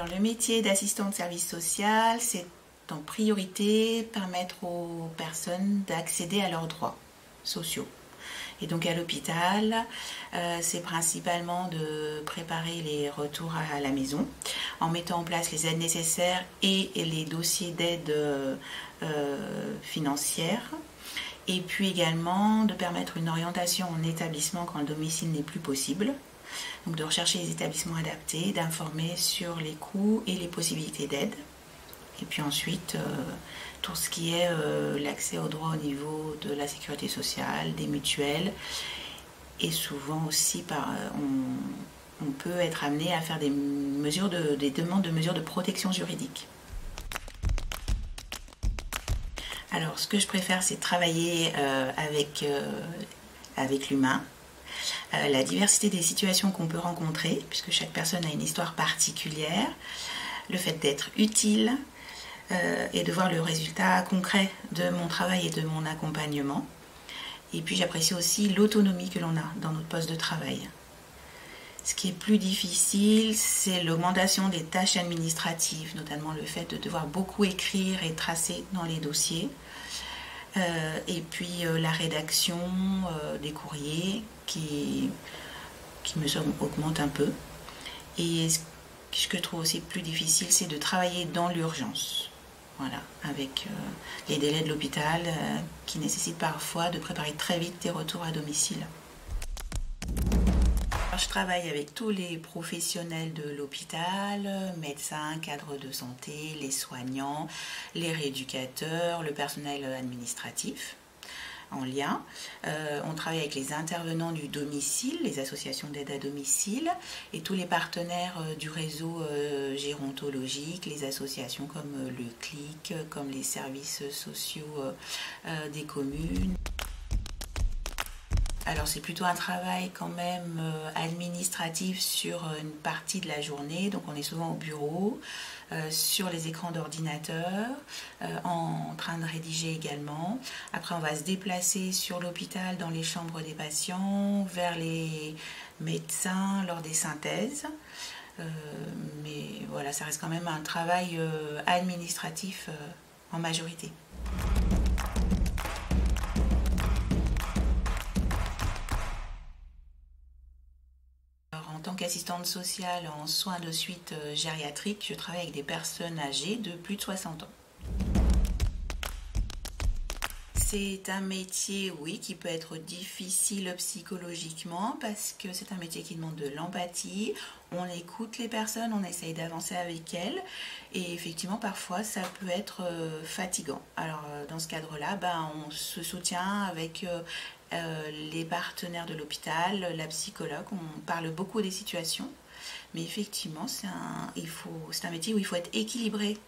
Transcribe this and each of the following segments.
Alors le métier d'assistant de service social, c'est en priorité permettre aux personnes d'accéder à leurs droits sociaux. Et donc à l'hôpital, c'est principalement de préparer les retours à la maison en mettant en place les aides nécessaires et les dossiers d'aide financière. Et puis également de permettre une orientation en établissement quand le domicile n'est plus possible. Donc de rechercher les établissements adaptés, d'informer sur les coûts et les possibilités d'aide. Et puis ensuite, tout ce qui est l'accès aux droits au niveau de la sécurité sociale, des mutuelles. Et souvent aussi, on peut être amené à faire des demandes de mesures de protection juridique. Alors, ce que je préfère, c'est travailler avec l'humain. La diversité des situations qu'on peut rencontrer, puisque chaque personne a une histoire particulière. Le fait d'être utile, et de voir le résultat concret de mon travail et de mon accompagnement. Et puis j'apprécie aussi l'autonomie que l'on a dans notre poste de travail. Ce qui est plus difficile, c'est l'augmentation des tâches administratives, notamment le fait de devoir beaucoup écrire et tracer dans les dossiers. Et puis la rédaction des courriers qui me augmente un peu. Et ce que je trouve aussi plus difficile, c'est de travailler dans l'urgence. Voilà, avec les délais de l'hôpital qui nécessitent parfois de préparer très vite des retours à domicile. Alors, je travaille avec tous les professionnels de l'hôpital, médecins, cadres de santé, les soignants, les rééducateurs, le personnel administratif en lien. On travaille avec les intervenants du domicile, les associations d'aide à domicile et tous les partenaires du réseau gérontologique, les associations comme le CLIC, comme les services sociaux des communes. Alors c'est plutôt un travail quand même administratif sur une partie de la journée, donc on est souvent au bureau, sur les écrans d'ordinateur, en train de rédiger également. Après on va se déplacer sur l'hôpital dans les chambres des patients, vers les médecins lors des synthèses. Mais voilà, ça reste quand même un travail administratif en majorité. En tant qu'assistante sociale en soins de suite gériatriques, je travaille avec des personnes âgées de plus de 60 ans. C'est un métier, oui, qui peut être difficile psychologiquement parce que c'est un métier qui demande de l'empathie. On écoute les personnes, on essaye d'avancer avec elles et effectivement parfois ça peut être fatigant. Alors dans ce cadre-là, on se soutient avec les partenaires de l'hôpital, la psychologue, on parle beaucoup des situations, mais effectivement c'est un métier où il faut être équilibré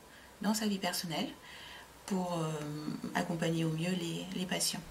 dans sa vie personnelle pour accompagner au mieux les patients.